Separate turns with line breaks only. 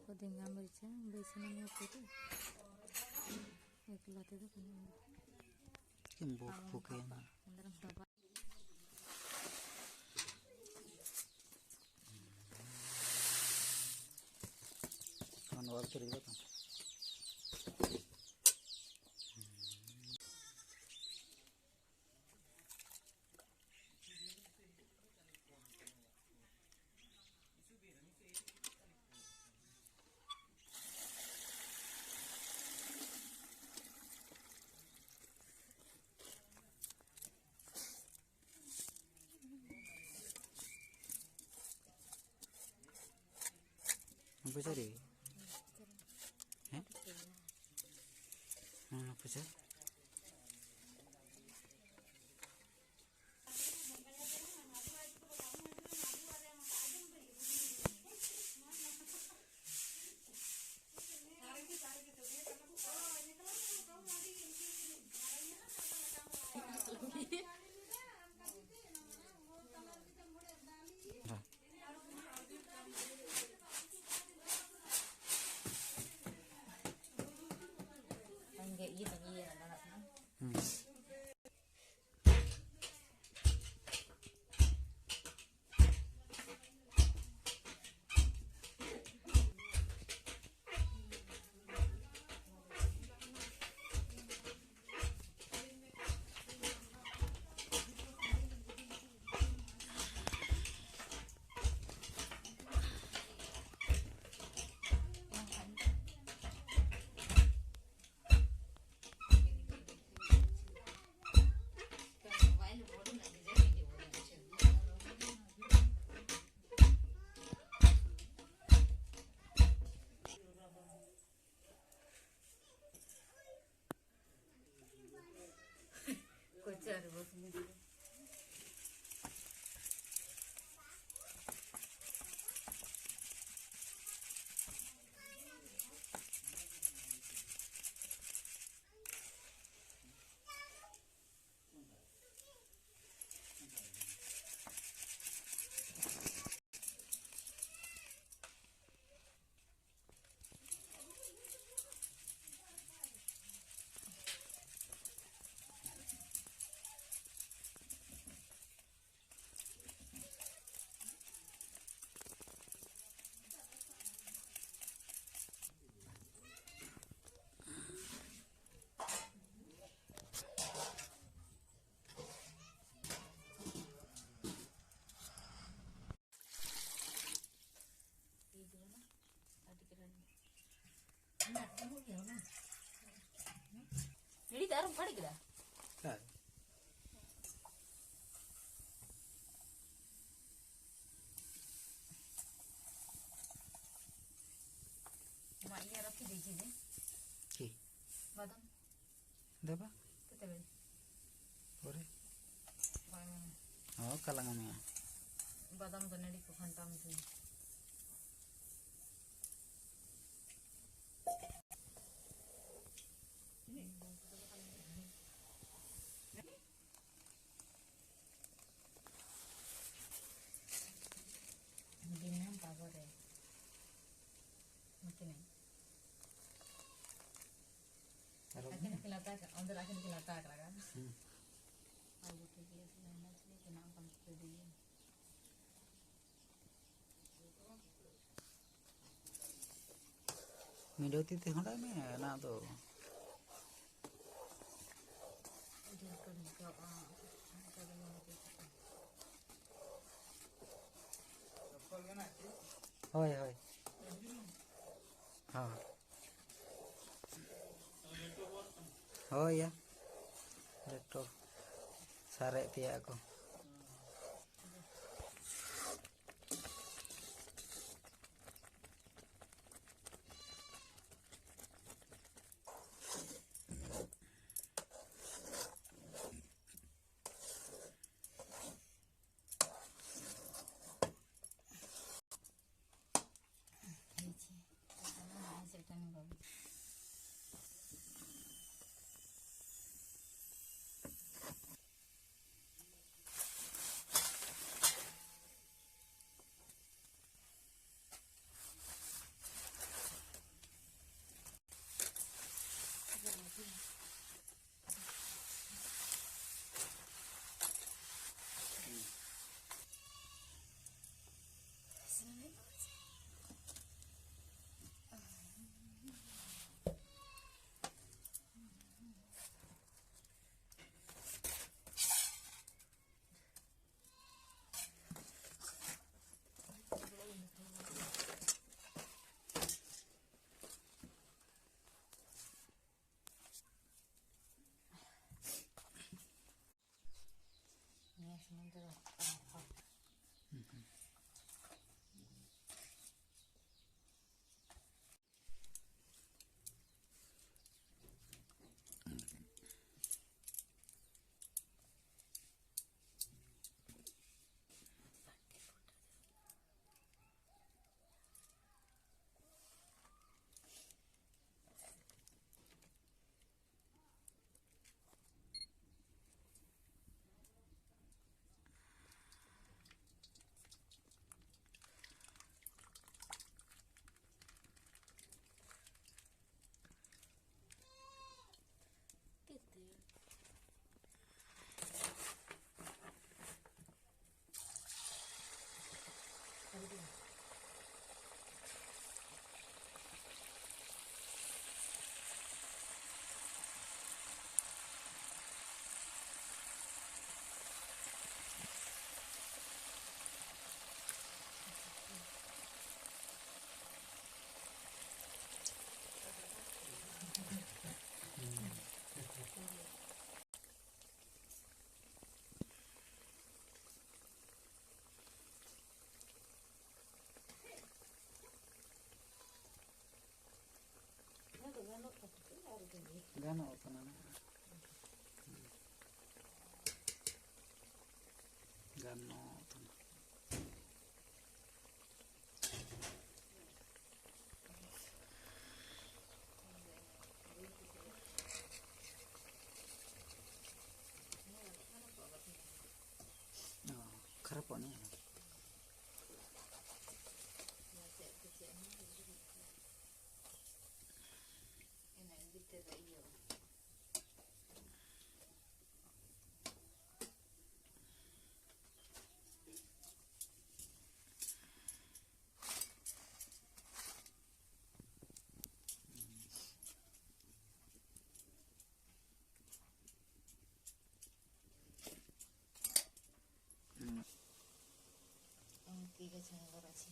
Kodinga merica, besannya apa itu? Eklat itu kan.
Kembok bukan.
Beneran bapak.
Kan war cerita kan. Apa cari? Apa cari?
Enggak gitu iya anak-anak. Kocar bos ini. Jadi taruh kali kita.
Kan.
Maknya rapi di sini.
Ki.
Badam.
Apa?
Kita beli.
Boleh. Oh, kalangannya.
Badam tuh nanti ku hantam tuh. Mungkin apa deh? Mungkin. Akhirnya kelihatan, untuk akhirnya kelihatan kan? Aku tuh dia selama sih kenapa gitu dia?
Video titi honda में है ना तो होय होय हाँ होय ya laptop sarek tiak aku
sementara apa? Gitu ya. Tadi dia. Nggak ganok tapi itu harus ini.
Gano'n ito na. Gano'n ito na. Oh, karapo niya.
Enak gitu dah iyo. Tiga jangan korasi.